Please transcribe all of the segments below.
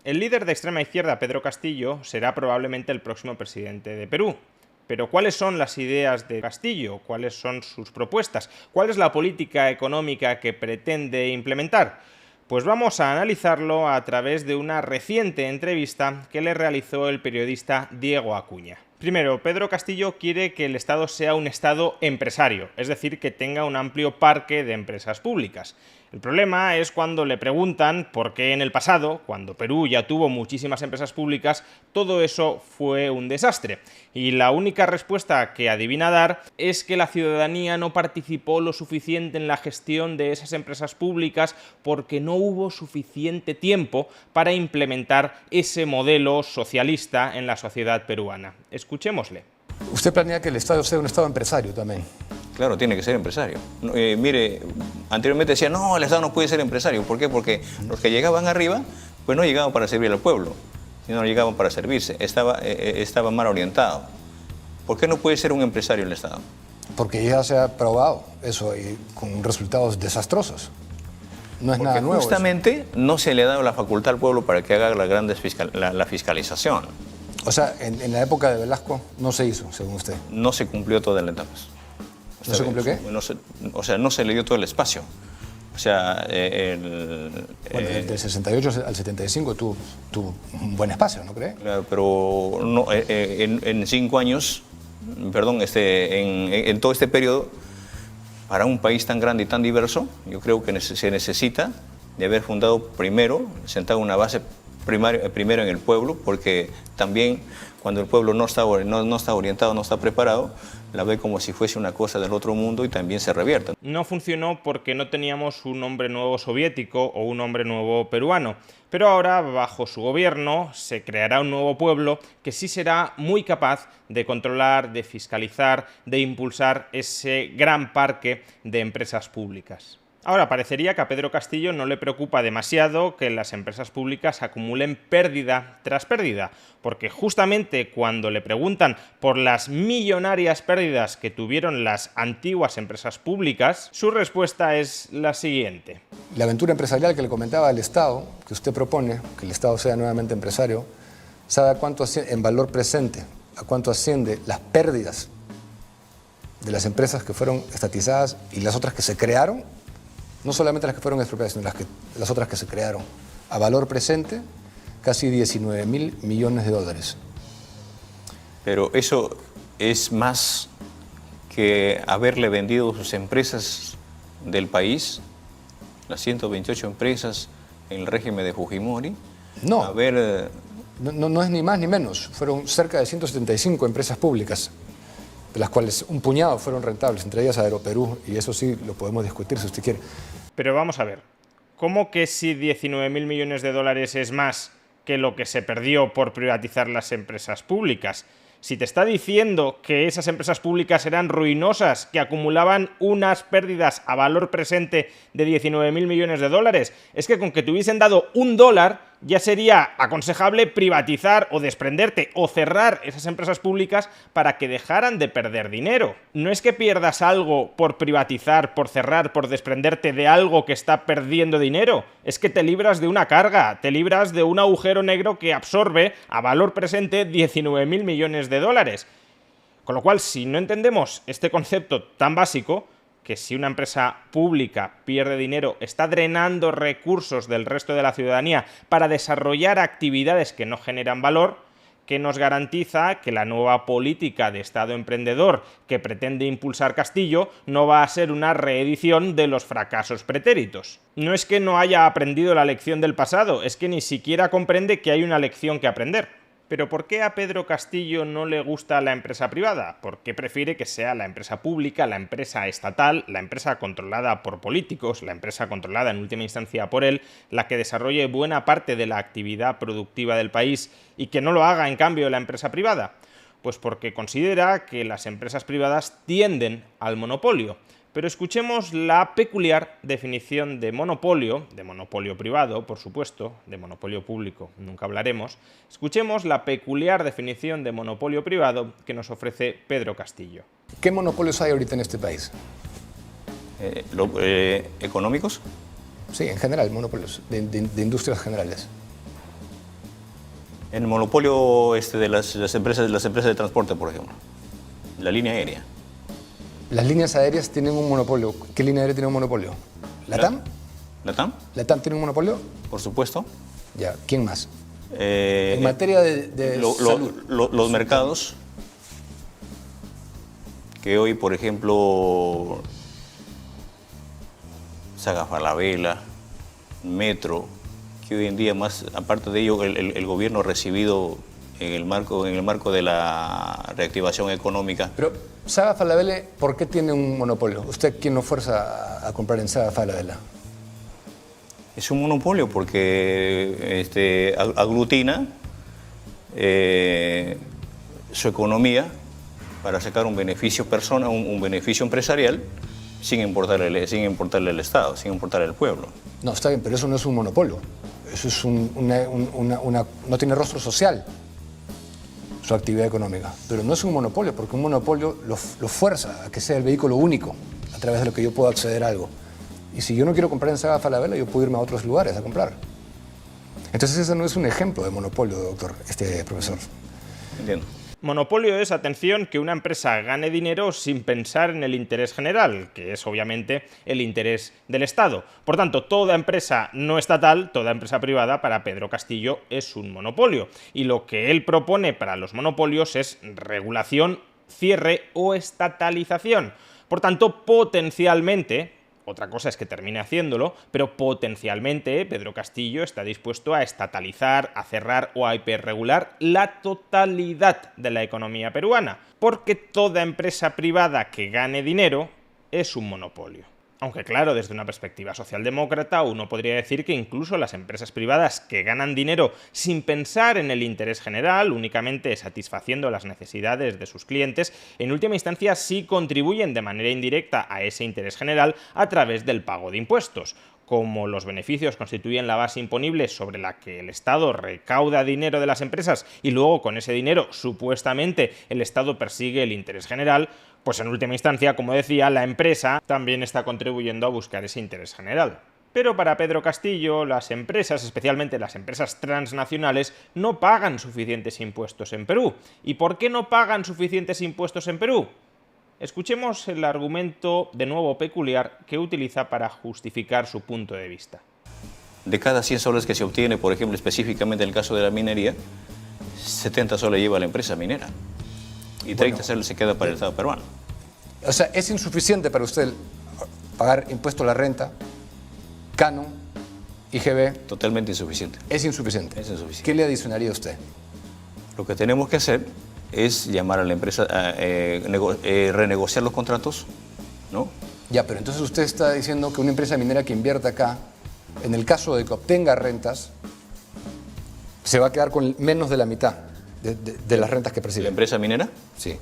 El líder de extrema izquierda, Pedro Castillo, será probablemente el próximo presidente de Perú. Pero ¿cuáles son las ideas de Castillo? ¿Cuáles son sus propuestas? ¿Cuál es la política económica que pretende implementar? Pues vamos a analizarlo a través de una reciente entrevista que le realizó el periodista Diego Acuña. Primero, Pedro Castillo quiere que el Estado sea un Estado empresario, es decir, que tenga un amplio parque de empresas públicas. El problema es cuando le preguntan por qué en el pasado, cuando Perú ya tuvo muchísimas empresas públicas, todo eso fue un desastre. Y la única respuesta que adivina dar es que la ciudadanía no participó lo suficiente en la gestión de esas empresas públicas porque no hubo suficiente tiempo para implementar ese modelo socialista en la sociedad peruana. Escuchémosle. Usted planea que el Estado sea un Estado empresario también. Claro, tiene que ser empresario. Mire, anteriormente decía, no, el Estado no puede ser empresario. ¿Por qué? Porque los que llegaban arriba, pues no llegaban para servir al pueblo, sino llegaban para servirse. Estaba mal orientado. ¿Por qué no puede ser un empresario el Estado? Porque ya se ha probado eso y con resultados desastrosos. No es Porque nada nuevo. justamente no se le ha dado la facultad al pueblo para que haga la fiscalización. O sea, en la época de Velasco no se hizo, según usted. No se cumplió todas las etapas. ¿No se cumplió qué? No se le dio todo el espacio. O sea, Bueno, del 68 al 75 tuvo un buen espacio, ¿no cree? Claro, pero no, en 5 años, perdón, en todo este periodo, para un país tan grande y tan diverso, yo creo que se necesita de haber fundado primero, sentado una base primero en el pueblo, porque también cuando el pueblo no está orientado, no está preparado, la ve como si fuese una cosa del otro mundo y también se revierte. No funcionó porque no teníamos un hombre nuevo soviético o un hombre nuevo peruano, pero ahora, bajo su gobierno, se creará un nuevo pueblo que sí será muy capaz de controlar, de fiscalizar, de impulsar ese gran parque de empresas públicas. Ahora, parecería que a Pedro Castillo no le preocupa demasiado que las empresas públicas acumulen pérdida tras pérdida, porque justamente cuando le preguntan por las millonarias pérdidas que tuvieron las antiguas empresas públicas, su respuesta es la siguiente. La aventura empresarial que le comentaba al Estado, que usted propone, que el Estado sea nuevamente empresario, ¿sabe a cuánto en valor presente, a cuánto asciende las pérdidas de las empresas que fueron estatizadas y las otras que se crearon? No solamente las que fueron expropiadas, sino las otras que se crearon. A valor presente, casi 19.000 millones de dólares. Pero eso es más que haberle vendido sus empresas del país, las 128 empresas en el régimen de Fujimori. No, no es ni más ni menos. Fueron cerca de 175 empresas públicas, de las cuales un puñado fueron rentables, entre ellas Aeroperú, y eso sí lo podemos discutir si usted quiere. Pero vamos a ver, ¿cómo que si 19.000 millones de dólares es más que lo que se perdió por privatizar las empresas públicas? Si te está diciendo que esas empresas públicas eran ruinosas, que acumulaban unas pérdidas a valor presente de 19.000 millones de dólares, es que con que te hubiesen dado $1 ya sería aconsejable privatizar o desprenderte o cerrar esas empresas públicas para que dejaran de perder dinero. No es que pierdas algo por privatizar, por cerrar, por desprenderte de algo que está perdiendo dinero, es que te libras de una carga, te libras de un agujero negro que absorbe a valor presente 19.000 millones de dólares. Con lo cual, si no entendemos este concepto tan básico, que si una empresa pública pierde dinero, está drenando recursos del resto de la ciudadanía para desarrollar actividades que no generan valor, que nos garantiza que la nueva política de Estado emprendedor que pretende impulsar Castillo no va a ser una reedición de los fracasos pretéritos. No es que no haya aprendido la lección del pasado, es que ni siquiera comprende que hay una lección que aprender. Pero ¿por qué a Pedro Castillo no le gusta la empresa privada? ¿Por qué prefiere que sea la empresa pública, la empresa estatal, la empresa controlada por políticos, la empresa controlada en última instancia por él, la que desarrolle buena parte de la actividad productiva del país y que no lo haga en cambio la empresa privada? Pues porque considera que las empresas privadas tienden al monopolio. Pero escuchemos la peculiar definición de monopolio privado, por supuesto, de monopolio público nunca hablaremos. Escuchemos la peculiar definición de monopolio privado que nos ofrece Pedro Castillo. ¿Qué monopolios hay ahorita en este país? ¿Económicos? Sí, en general, monopolios de industrias generales. En el monopolio de las empresas de transporte, por ejemplo. La línea aérea. Las líneas aéreas tienen un monopolio. ¿Qué línea aérea tiene un monopolio? ¿LATAM? ¿LATAM? ¿LATAM tiene un monopolio? Por supuesto. Ya, ¿quién más? En materia de salud. Los mercados, que hoy, por ejemplo, Saga Falabella, Metro, que hoy en día más, aparte de ello, el gobierno ha recibido en el marco de la reactivación económica. Pero Saga Falabella, ¿por qué tiene un monopolio? ¿Usted quién lo fuerza a comprar en Saga Falabella? Es un monopolio porque aglutina su economía para sacar un beneficio un beneficio empresarial sin importarle al Estado, sin importarle al pueblo. No, está bien, pero eso no es un monopolio. Eso es no tiene rostro social su actividad económica. Pero no es un monopolio, porque un monopolio lo fuerza a que sea el vehículo único a través de lo que yo puedo acceder a algo. Y si yo no quiero comprar en Saga Falabella, yo puedo irme a otros lugares a comprar. Entonces ese no es un ejemplo de monopolio, doctor, profesor. Entiendo. Monopolio es, atención, que una empresa gane dinero sin pensar en el interés general, que es obviamente el interés del Estado. Por tanto, toda empresa no estatal, toda empresa privada, para Pedro Castillo es un monopolio. Y lo que él propone para los monopolios es regulación, cierre o estatalización. Por tanto, potencialmente, otra cosa es que termine haciéndolo, pero potencialmente Pedro Castillo está dispuesto a estatalizar, a cerrar o a hiperregular la totalidad de la economía peruana, porque toda empresa privada que gane dinero es un monopolio. Aunque claro, desde una perspectiva socialdemócrata, uno podría decir que incluso las empresas privadas que ganan dinero sin pensar en el interés general, únicamente satisfaciendo las necesidades de sus clientes, en última instancia sí contribuyen de manera indirecta a ese interés general a través del pago de impuestos. Como los beneficios constituyen la base imponible sobre la que el Estado recauda dinero de las empresas y luego con ese dinero supuestamente el Estado persigue el interés general, pues en última instancia, como decía, la empresa también está contribuyendo a buscar ese interés general. Pero para Pedro Castillo, las empresas, especialmente las empresas transnacionales, no pagan suficientes impuestos en Perú. ¿Y por qué no pagan suficientes impuestos en Perú? Escuchemos el argumento, de nuevo peculiar, que utiliza para justificar su punto de vista. De cada 100 soles que se obtiene, por ejemplo, específicamente en el caso de la minería, 70 soles lleva la empresa minera y 30 soles se queda para el Estado peruano. O sea, ¿es insuficiente para usted pagar impuesto a la renta, canon, IGB? Totalmente insuficiente. Es insuficiente. Es insuficiente. ¿Qué le adicionaría a usted? Lo que tenemos que hacer es llamar a la empresa a renegociar los contratos, ¿no? Ya, pero entonces usted está diciendo que una empresa minera que invierta acá, en el caso de que obtenga rentas, se va a quedar con menos de la mitad de las rentas que percibe. ¿La empresa minera? Sí.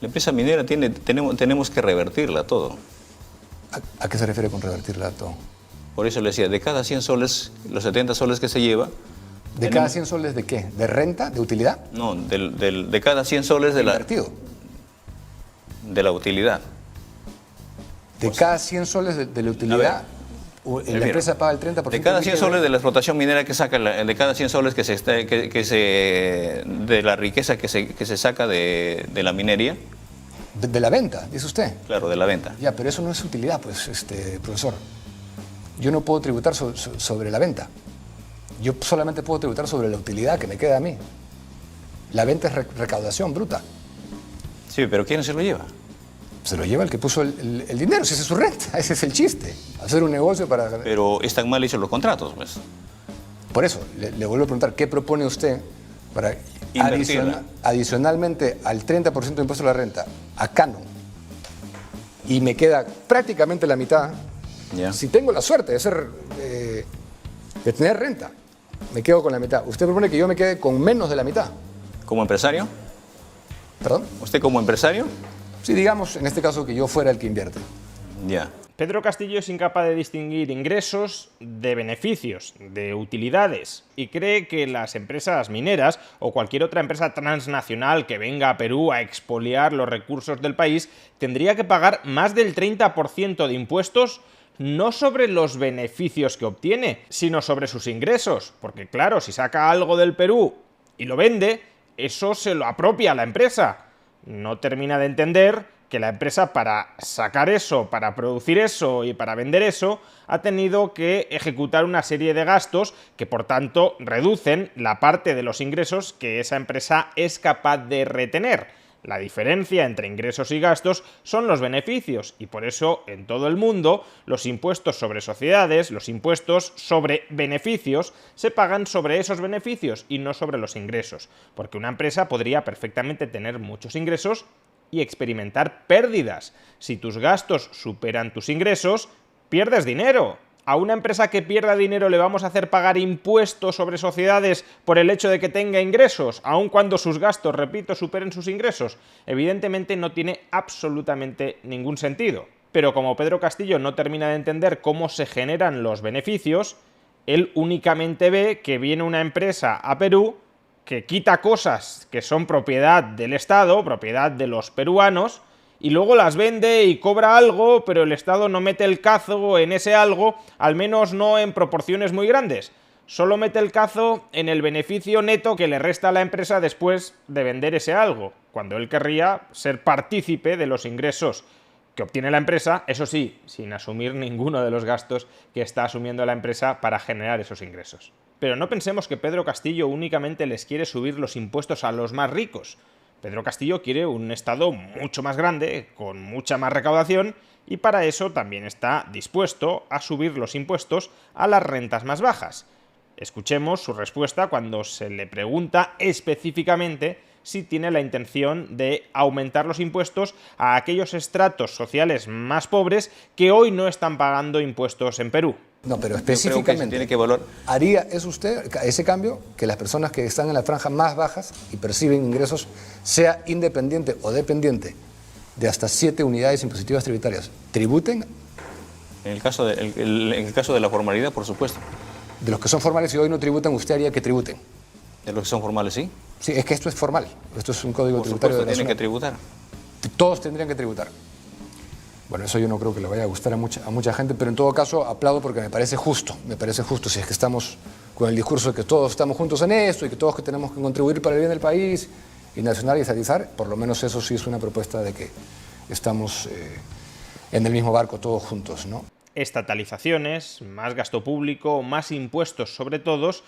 La empresa minera tenemos que revertirla todo. ¿A qué se refiere con revertirla todo? Por eso le decía, de cada 100 soles, los 70 soles que se lleva... ¿De cada 100 soles de qué? ¿De renta? ¿De utilidad? No, de cada 100 soles de invertido. De la utilidad. De cada 100 soles de la utilidad, la empresa paga el 30%. De cada 100 soles de la explotación minera que saca, de cada 100 soles de la riqueza que se saca de la minería. De la venta, dice usted. Claro, de la venta. Ya, pero eso no es utilidad, pues, profesor. Yo no puedo tributar sobre la venta. Yo solamente puedo tributar sobre la utilidad que me queda a mí. La venta es recaudación bruta. Sí, pero ¿quién se lo lleva? Se lo lleva el que puso el dinero, si esa es su renta, ese es el chiste. Hacer un negocio para... Pero están mal hechos los contratos, pues. Por eso, le vuelvo a preguntar, ¿qué propone usted para adicionalmente al 30% de impuesto a la renta, a canon, y me queda prácticamente la mitad, si tengo la suerte de tener renta, me quedo con la mitad. Usted propone que yo me quede con menos de la mitad. ¿Como empresario? ¿Perdón? ¿Usted como empresario? Sí, digamos, en este caso, que yo fuera el que invierte. Ya. Pedro Castillo es incapaz de distinguir ingresos de beneficios, de utilidades, y cree que las empresas mineras o cualquier otra empresa transnacional que venga a Perú a expoliar los recursos del país tendría que pagar más del 30% de impuestos no sobre los beneficios que obtiene, sino sobre sus ingresos. Porque claro, si saca algo del Perú y lo vende, eso se lo apropia a la empresa. No termina de entender que la empresa, para sacar eso, para producir eso y para vender eso, ha tenido que ejecutar una serie de gastos que, por tanto, reducen la parte de los ingresos que esa empresa es capaz de retener. La diferencia entre ingresos y gastos son los beneficios, y por eso en todo el mundo los impuestos sobre sociedades, los impuestos sobre beneficios, se pagan sobre esos beneficios y no sobre los ingresos, porque una empresa podría perfectamente tener muchos ingresos y experimentar pérdidas. Si tus gastos superan tus ingresos, pierdes dinero. ¿A una empresa que pierda dinero le vamos a hacer pagar impuestos sobre sociedades por el hecho de que tenga ingresos, aun cuando sus gastos, repito, superen sus ingresos? Evidentemente no tiene absolutamente ningún sentido. Pero como Pedro Castillo no termina de entender cómo se generan los beneficios, él únicamente ve que viene una empresa a Perú que quita cosas que son propiedad del Estado, propiedad de los peruanos, y luego las vende y cobra algo, pero el Estado no mete el cazo en ese algo, al menos no en proporciones muy grandes. Solo mete el cazo en el beneficio neto que le resta a la empresa después de vender ese algo, cuando él querría ser partícipe de los ingresos que obtiene la empresa, eso sí, sin asumir ninguno de los gastos que está asumiendo la empresa para generar esos ingresos. Pero no pensemos que Pedro Castillo únicamente les quiere subir los impuestos a los más ricos. Pedro Castillo quiere un Estado mucho más grande, con mucha más recaudación, y para eso también está dispuesto a subir los impuestos a las rentas más bajas. Escuchemos su respuesta cuando se le pregunta específicamente si tiene la intención de aumentar los impuestos a aquellos estratos sociales más pobres que hoy no están pagando impuestos en Perú. No, pero Yo creo que se específicamente, tiene que valorar. ¿haría eso usted, ese cambio, que las personas que están en las franjas más bajas y perciben ingresos sea independiente o dependiente de hasta 7 unidades impositivas tributarias, tributen? En el caso de la formalidad, por supuesto. De los que son formales y hoy no tributan, ¿usted haría que tributen? De los que son formales, sí. Sí, es que esto es formal, esto es un código Por tributario supuesto, de tienen la que tributar. Todos tendrían que tributar. Bueno, eso yo no creo que le vaya a gustar a mucha gente, pero en todo caso aplaudo porque me parece justo, si es que estamos con el discurso de que todos estamos juntos en esto y que todos que tenemos que contribuir para el bien del país y nacionalizar, por lo menos eso sí es una propuesta de que estamos en el mismo barco todos juntos, ¿no? Estatalizaciones, más gasto público, más impuestos sobre todos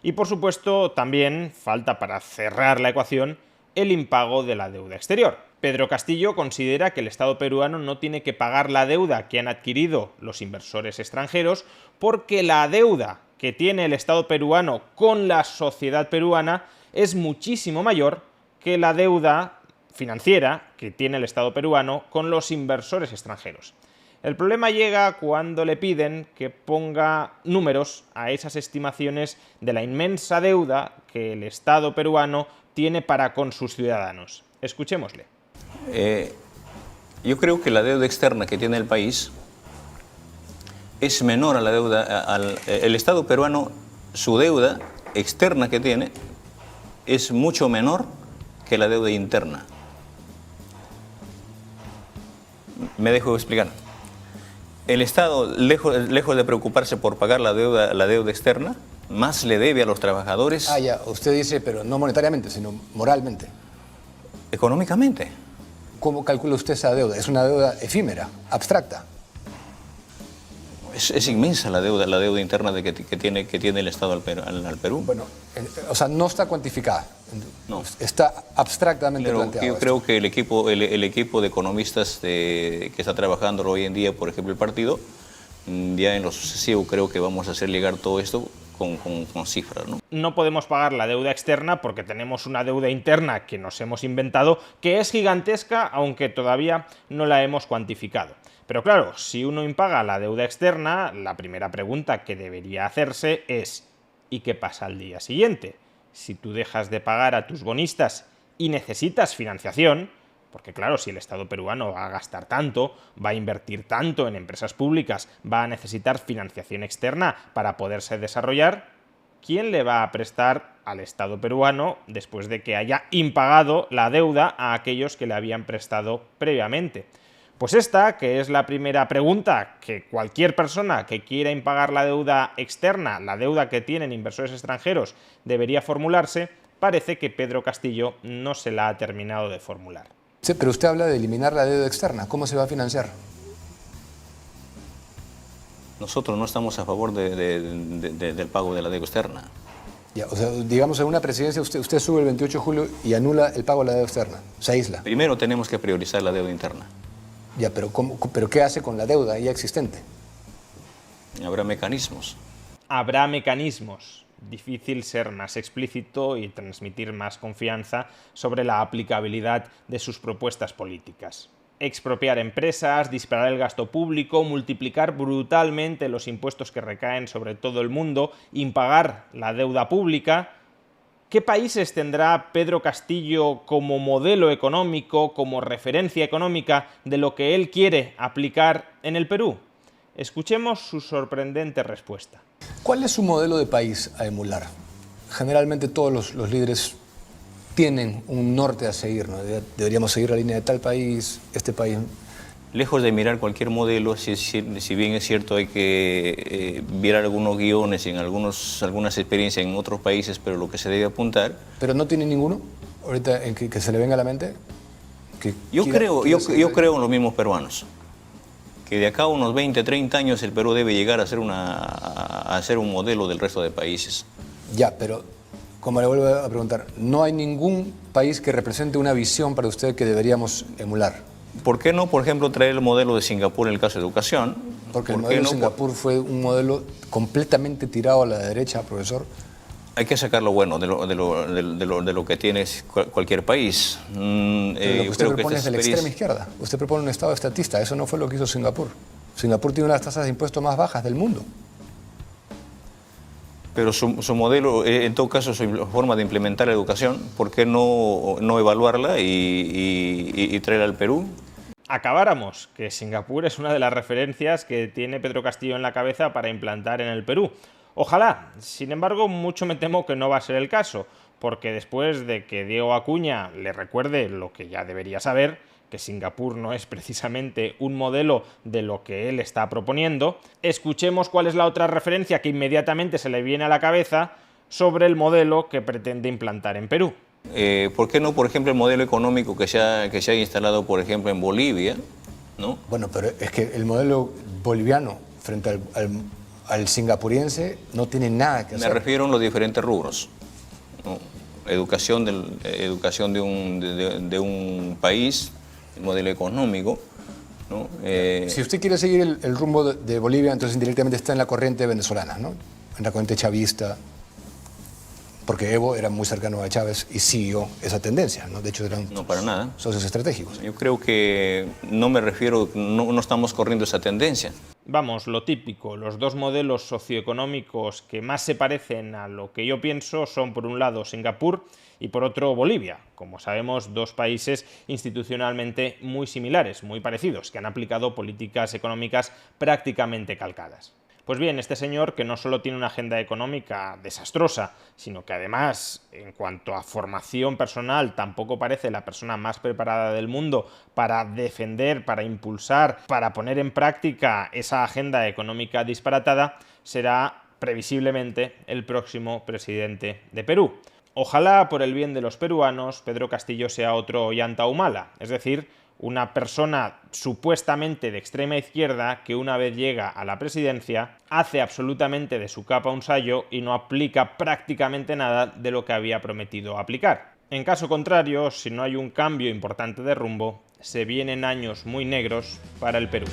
y, por supuesto, también falta para cerrar la ecuación el impago de la deuda exterior. Pedro Castillo considera que el Estado peruano no tiene que pagar la deuda que han adquirido los inversores extranjeros porque la deuda que tiene el Estado peruano con la sociedad peruana es muchísimo mayor que la deuda financiera que tiene el Estado peruano con los inversores extranjeros. El problema llega cuando le piden que ponga números a esas estimaciones de la inmensa deuda que el Estado peruano tiene para con sus ciudadanos. Escuchémosle. Yo creo que la deuda externa que tiene el país es menor a la deuda. El Estado peruano, su deuda externa que tiene es mucho menor que la deuda interna. Me dejo explicar. El Estado, lejos de preocuparse por pagar la deuda externa, más le debe a los trabajadores. Ah, ya, usted dice, pero no monetariamente, sino moralmente. Económicamente. ¿Cómo calcula usted esa deuda? Es una deuda efímera, abstracta. Es inmensa la deuda interna que tiene el Estado al Perú. Bueno, o sea, no está cuantificada. No. Está abstractamente Pero planteado. yo creo que el equipo de economistas que está trabajando hoy en día, por ejemplo, el partido, ya en lo sucesivo creo que vamos a hacer llegar todo esto con cifras, ¿no? No podemos pagar la deuda externa porque tenemos una deuda interna que nos hemos inventado, que es gigantesca, aunque todavía no la hemos cuantificado. Pero claro, si uno impaga la deuda externa, la primera pregunta que debería hacerse es ¿y qué pasa al día siguiente? Si tú dejas de pagar a tus bonistas y necesitas financiación, porque claro, si el Estado peruano va a gastar tanto, va a invertir tanto en empresas públicas, va a necesitar financiación externa para poderse desarrollar, ¿quién le va a prestar al Estado peruano después de que haya impagado la deuda a aquellos que le habían prestado previamente? Pues esta, que es la primera pregunta que cualquier persona que quiera impagar la deuda externa, la deuda que tienen inversores extranjeros, debería formularse, parece que Pedro Castillo no se la ha terminado de formular. Sí, pero usted habla de eliminar la deuda externa. ¿Cómo se va a financiar? Nosotros no estamos a favor del pago de la deuda externa. Ya, o sea, digamos, en una presidencia usted sube el 28 de julio y anula el pago de la deuda externa. Se aísla. Primero tenemos que priorizar la deuda interna. Ya, pero ¿qué hace con la deuda ya existente? Habrá mecanismos. Habrá mecanismos. Difícil ser más explícito y transmitir más confianza sobre la aplicabilidad de sus propuestas políticas. Expropiar empresas, disparar el gasto público, multiplicar brutalmente los impuestos que recaen sobre todo el mundo, impagar la deuda pública. ¿Qué países tendrá Pedro Castillo como modelo económico, como referencia económica de lo que él quiere aplicar en el Perú? Escuchemos su sorprendente respuesta. ¿Cuál es su modelo de país a emular? Generalmente todos los líderes tienen un norte a seguir, ¿no? Deberíamos seguir la línea de tal país, este país. Lejos de mirar cualquier modelo, si bien es cierto hay que ver algunos guiones y en algunas experiencias en otros países, pero lo que se debe apuntar... ¿Pero no tiene ninguno ahorita en que se le venga a la mente? Yo creo en los mismos peruanos, que de acá a unos 20, 30 años el Perú debe llegar a ser un modelo del resto de países. Ya, pero como le vuelvo a preguntar, ¿no hay ningún país que represente una visión para usted que deberíamos emular? ¿Por qué no, por ejemplo, traer el modelo de Singapur en el caso de educación? Porque el modelo de Singapur fue un modelo completamente tirado a la derecha, profesor. Hay que sacar lo bueno de lo que tiene cualquier país. Pero lo que usted propone es de la extrema izquierda. Usted propone un Estado estatista. Eso no fue lo que hizo Singapur. Singapur tiene una de las tasas de impuestos más bajas del mundo. Pero su modelo, en todo caso, su forma de implementar la educación, ¿por qué no evaluarla y traerla al Perú? Acabáramos que Singapur es una de las referencias que tiene Pedro Castillo en la cabeza para implantar en el Perú. Ojalá. Sin embargo, mucho me temo que no va a ser el caso, porque después de que Diego Acuña le recuerde lo que ya debería saber, que Singapur no es precisamente un modelo de lo que él está proponiendo, escuchemos cuál es la otra referencia que inmediatamente se le viene a la cabeza sobre el modelo que pretende implantar en Perú. ¿Por qué no, por ejemplo, el modelo económico que se ha instalado, por ejemplo, en Bolivia, ¿no? Bueno, pero es que el modelo boliviano frente al singapuriense no tiene nada que hacer. Me refiero a los diferentes rubros, ¿no? Educación de un país, el modelo económico, ¿no? Si usted quiere seguir el rumbo de Bolivia, entonces indirectamente está en la corriente venezolana, ¿no? En la corriente chavista, porque Evo era muy cercano a Chávez y siguió esa tendencia, ¿no? De hecho eran no para nada socios estratégicos. Yo creo que no estamos corriendo esa tendencia. Vamos, lo típico, los dos modelos socioeconómicos que más se parecen a lo que yo pienso son, por un lado, Singapur y por otro, Bolivia. Como sabemos, dos países institucionalmente muy similares, muy parecidos, que han aplicado políticas económicas prácticamente calcadas. Pues bien, este señor, que no solo tiene una agenda económica desastrosa, sino que además, en cuanto a formación personal, tampoco parece la persona más preparada del mundo para defender, para impulsar, para poner en práctica esa agenda económica disparatada, será previsiblemente el próximo presidente de Perú. Ojalá, por el bien de los peruanos, Pedro Castillo sea otro Ollanta Humala, es decir, una persona supuestamente de extrema izquierda que una vez llega a la presidencia hace absolutamente de su capa un sayo y no aplica prácticamente nada de lo que había prometido aplicar. En caso contrario, si no hay un cambio importante de rumbo, se vienen años muy negros para el Perú.